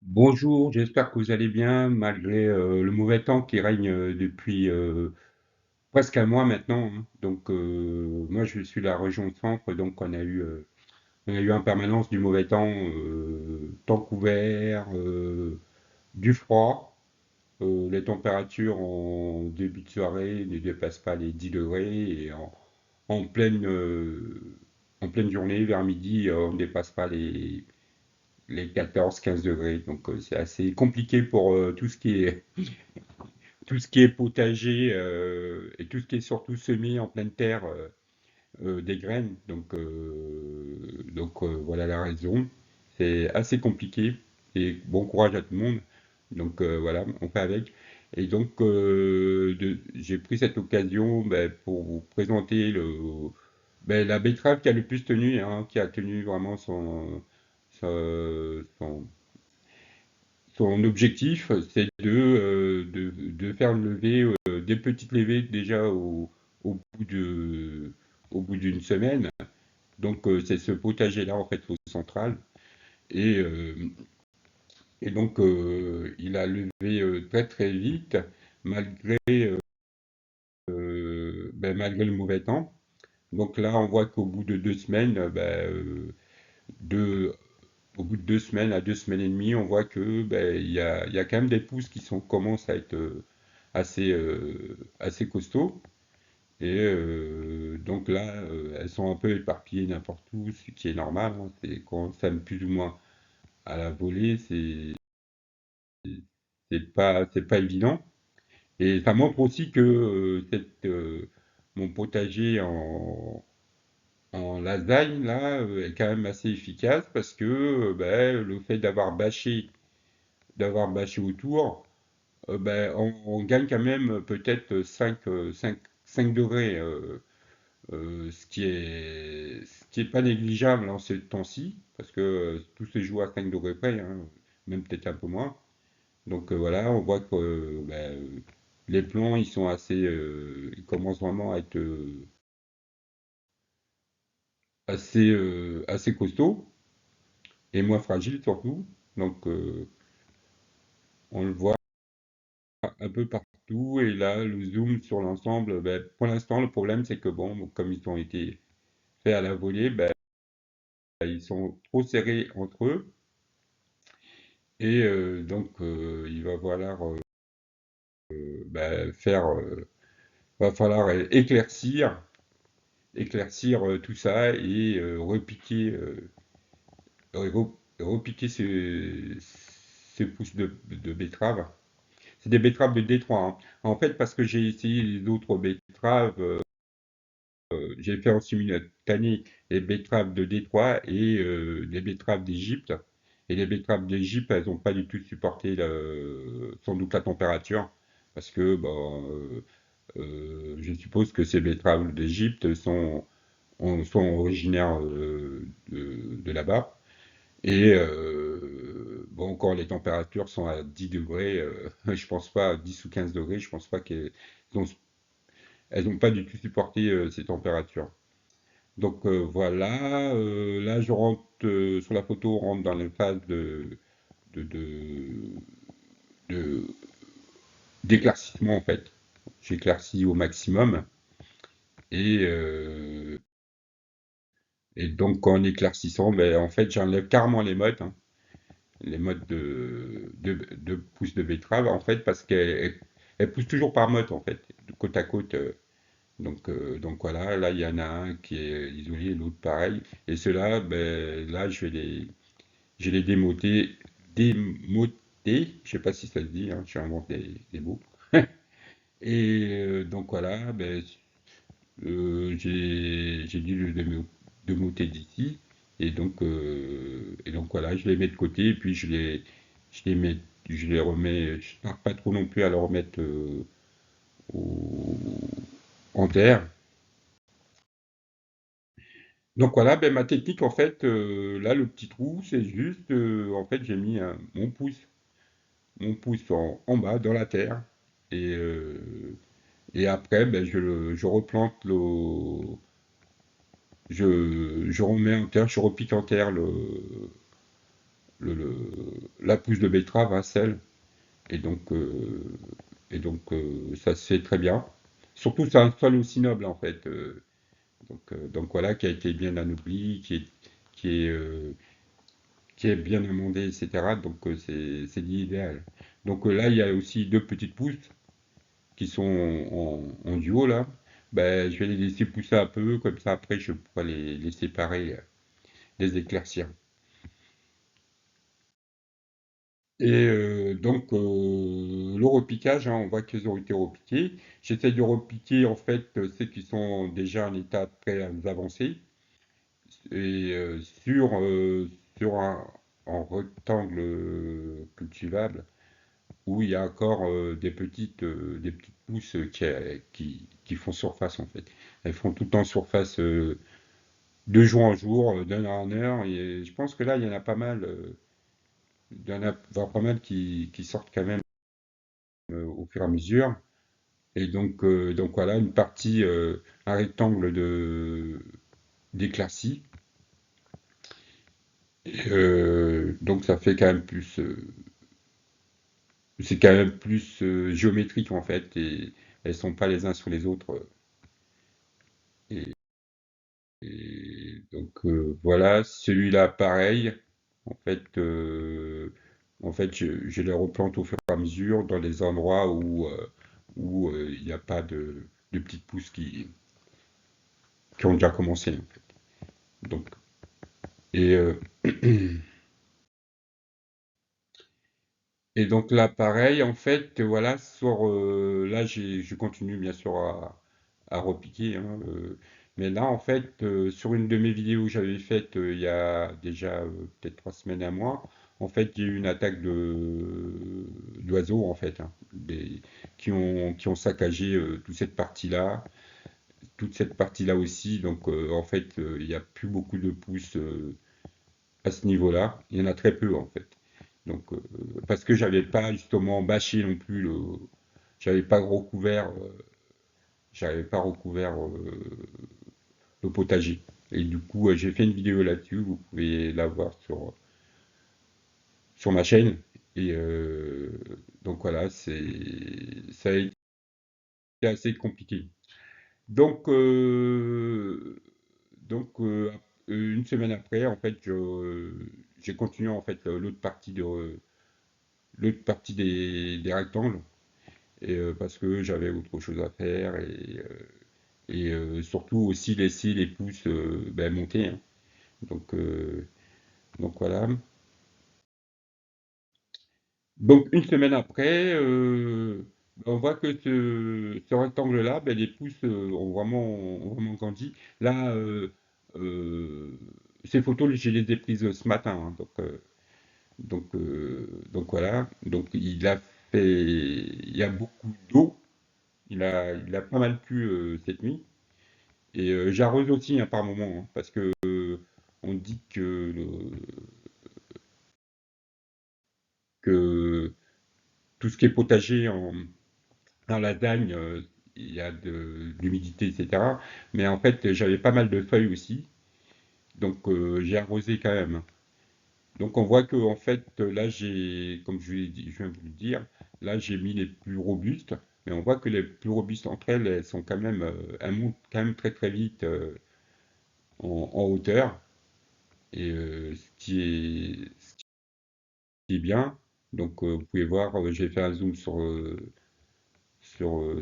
Bonjour, j'espère que vous allez bien malgré le mauvais temps qui règne depuis presque un mois maintenant, hein. Donc moi je suis de la région centre, donc on a eu en permanence du mauvais temps, temps couvert, du froid. Les températures en début de soirée ne dépassent pas les 10 degrés et en pleine, euh, en pleine journée, vers midi, on ne dépasse pas les 14-15 degrés. Donc c'est assez compliqué pour tout ce qui est potager et tout ce qui est surtout semé en pleine terre des graines. Donc voilà la raison. C'est assez compliqué et bon courage à tout le monde. Donc voilà, on fait avec. Et donc j'ai pris cette occasion pour vous présenter la betterave qui a le plus tenu, hein, qui a tenu vraiment son, son objectif, c'est de faire lever des petites levées déjà au bout d'une semaine. Donc c'est ce potager-là en fait au central. Et, euh, et donc il a levé très très vite malgré le mauvais temps. Donc là on voit qu'au bout de 2 semaines, deux, au bout de 2 semaines à 2 semaines et demie, on voit que il y a quand même des pousses qui commencent à être assez costauds. Et donc là, elles sont un peu éparpillées n'importe où, ce qui est normal, hein. C'est quand on sème plus ou moins à la volée, c'est pas évident. Et ça montre aussi que mon potager en lasagne là est quand même assez efficace parce que le fait d'avoir bâché autour, on gagne quand même peut-être 5 degrés, ce qui est pas négligeable en ce temps-ci, parce que tout se joue à 5 degrés près, hein, même peut-être un peu moins. Donc voilà, on voit que les plants, ils commencent vraiment à être assez costauds et moins fragiles surtout. Donc on le voit un peu partout. Et là, le zoom sur l'ensemble, pour l'instant, le problème, c'est que bon, comme ils ont été faits à la volée, ils sont trop serrés entre eux. Et donc, il va falloir éclaircir tout ça et repiquer ces pousses de betteraves. C'est des betteraves de Détroit, hein. En fait, parce que j'ai essayé les autres betteraves, j'ai fait en simultané les betteraves de Détroit et les betteraves d'Égypte. Et les betteraves d'Égypte, elles n'ont pas du tout supporté sans doute la température, parce que je suppose que ces betteraves d'Égypte sont originaires de là-bas. Et bon, quand les températures sont à 10 degrés, je pense pas, à 10 ou 15 degrés, je pense pas elles ont pas du tout supporté ces températures. Donc voilà, là je rentre sur la photo, on rentre dans les phases de, de- de- d'éclaircissement en fait. J'éclaircis au maximum et, euh, et donc en éclaircissant, en fait j'enlève carrément les mottes, hein, les mottes de pousses de betterave en fait parce qu'elles poussent toujours par motte en fait, de côte à côte. Donc voilà, là il y en a un qui est isolé, l'autre pareil. Et ceux-là, là je vais les démoter, je sais pas si ça se dit, hein, je invente des mots. Et donc voilà, j'ai dû le démoter d'ici. Et donc voilà, je les mets de côté et puis je les mets, je les remets, je tarde pas trop non plus à les remettre au- en terre. Donc voilà, ma technique en fait, là le petit trou, c'est juste, en fait j'ai mis mon pouce en bas dans la terre et après je replante je remets en terre, je repique en terre la pousse de betterave, hein, sel, et donc, ça se fait très bien. Surtout, c'est un sol aussi noble, en fait. Donc voilà, qui a été bien anobli, qui est, euh, qui est bien amendé, etc. Donc c'est l'idéal. Donc là, il y a aussi deux petites pousses qui sont en duo, là. Ben, je vais les laisser pousser un peu, comme ça après je pourrai les séparer, les éclaircir. Et donc, le repiquage, hein, on voit qu'ils ont été repiqués. J'essaie de repiquer en fait ceux qui sont déjà en état très avancé. Et sur un rectangle cultivable où il y a encore des petites pousses qui font surface en fait. Elles font tout le temps surface de jour en jour, d'heure en heure. Et je pense que là, il y en a pas mal, pas mal qui sortent quand même au fur et à mesure. Et donc voilà, une partie, un rectangle d'éclaircie. Et, donc ça fait quand même plus, c'est quand même plus géométrique en fait, et elles sont pas les uns sur les autres. Et, donc voilà, celui-là pareil. En fait, je les replante au fur et à mesure dans les endroits où il n'y a pas de petites pousses qui ont déjà commencé en fait. Donc, et, et donc là, pareil, en fait, voilà, là, je continue bien sûr à repiquer, hein, mais là, en fait, sur une de mes vidéos que j'avais faites il y a déjà peut-être 3 semaines à mois, en fait, il y a eu une attaque d'oiseaux, en fait, hein, qui ont saccagé toute cette partie-là aussi. Donc, en fait, il n'y a plus beaucoup de pousses à ce niveau-là. Il y en a très peu, en fait. Donc, parce que j'avais pas justement bâché non plus j'avais pas recouvert, j'avais pas recouvert le potager. Et du coup, j'ai fait une vidéo là-dessus. Vous pouvez la voir sur ma chaîne. Et donc voilà, ça a été assez compliqué. Donc, donc une semaine après, en fait, j'ai continué en fait l'autre partie des rectangles. Et parce que j'avais autre chose à faire et surtout aussi laisser les pousses ben, monter, hein. Donc, donc voilà. Donc une semaine après, on voit que ce rectangle-là, ben, les pousses ont vraiment grandi. Là, euh, ces photos, je les ai prises ce matin, hein. Donc voilà. Donc il y a beaucoup d'eau. Il a pas mal plu cette nuit. Et j'arrose aussi hein, par moment, hein, parce que on dit que tout ce qui est potager en lasagne, il y a de l'humidité, etc. Mais en fait, j'avais pas mal de feuilles aussi, donc j'ai arrosé quand même. Donc on voit que en fait, là comme je viens de vous le dire, là j'ai mis les plus robustes, mais on voit que les plus robustes entre elles, elles sont quand même, elles montent quand même très très vite en hauteur. Et ce qui est bien. Donc, vous pouvez voir, j'ai fait un zoom sur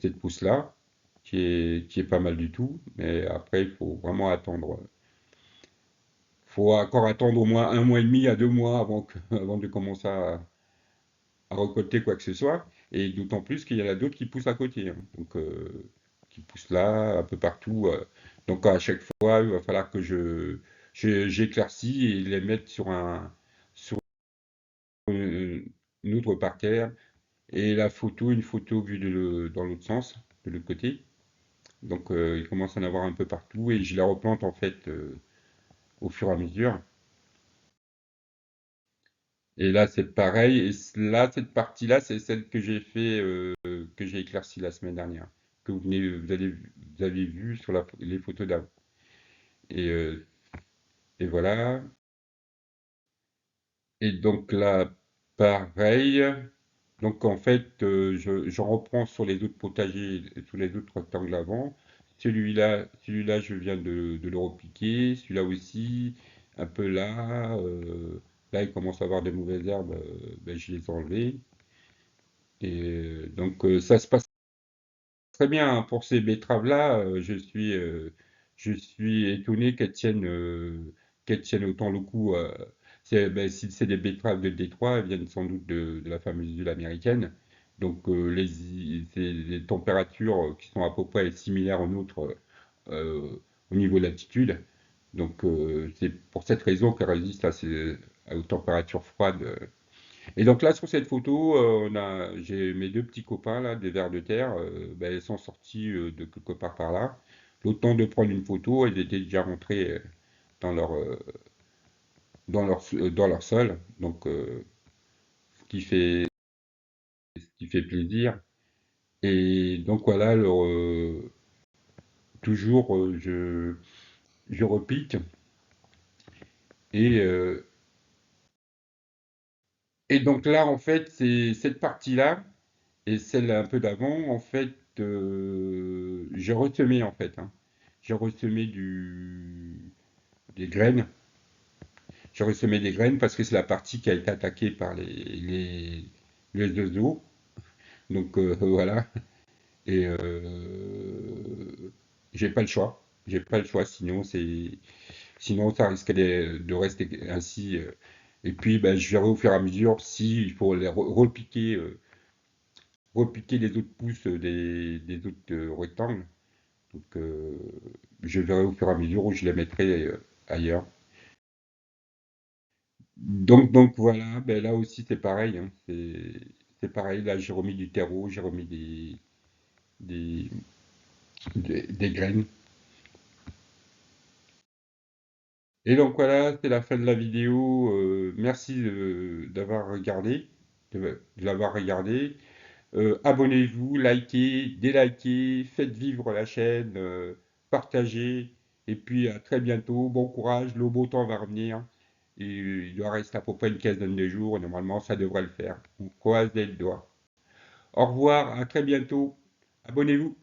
cette pousse-là, qui est pas mal du tout. Mais après, il faut vraiment attendre. Il faut encore attendre au moins 1 mois et demi à 2 mois avant de commencer à récolter quoi que ce soit. Et d'autant plus qu'il y en a d'autres qui poussent à côté, hein. Donc, qui poussent là, un peu partout. Donc, à chaque fois, il va falloir que j'éclaircis et les mette sur une autre parterre. Et une photo vue dans l'autre sens, de l'autre côté. Donc il commence à en avoir un peu partout et je la replante en fait au fur et à mesure. Et là c'est pareil. Et là cette partie-là c'est celle que j'ai fait, que j'ai éclaircie la semaine dernière, que vous avez vu sur les photos d'avant. Et, et voilà. Et donc là, pareil. Donc en fait, je reprends sur les autres potagers, sur les autres rectangles avant. Celui-là, je viens de le repiquer. Celui-là aussi, un peu là. Là, il commence à avoir de mauvaises herbes. Ben, je les ai enlevées. Et donc ça se passe très bien hein. Pour ces betteraves-là. Je suis étonné qu'elles tiennent autant le coup. Ben, si c'est des betteraves de Détroit, elles viennent sans doute de la fameuse ville américaine. Donc c'est des températures qui sont à peu près similaires aux nôtres au niveau de l'altitude. Donc c'est pour cette raison qu'elles résistent aux températures froides. Et donc là, sur cette photo, j'ai mes deux petits copains là, des vers de terre. Ben, ils sont sortis de quelque part par là. Le temps de prendre une photo, ils étaient déjà rentrés dans dans leur sol. Donc, ce qui fait plaisir. Et donc voilà, alors, toujours je repique. Et, euh, et donc là, en fait, c'est cette partie-là et celle un peu d'avant, en fait, j'ai ressemé en fait, hein. J'ai ressemé des graines. J'ai ressemé des graines parce que c'est la partie qui a été attaquée par les oiseaux. Donc voilà. Et j'ai pas le choix. J'ai pas le choix. Sinon ça risquait de rester ainsi. Et puis ben, je verrai au fur et à mesure si il faut les repiquer les autres pousses des autres rectangles. Donc, je verrai au fur et à mesure où je les mettrai ailleurs. Donc voilà, ben là aussi c'est pareil, hein, c'est pareil. Là j'ai remis du terreau, j'ai remis des, des graines. Et donc voilà, c'est la fin de la vidéo. Merci d'avoir regardé, de l'avoir regardé. Abonnez-vous, likez, délikez, faites vivre la chaîne, partagez. Et puis à très bientôt. Bon courage, le beau temps va revenir. Et il doit rester à peu près une quinzaine de jours. Et normalement, ça devrait le faire. On croise les doigts. Au revoir, à très bientôt. Abonnez-vous.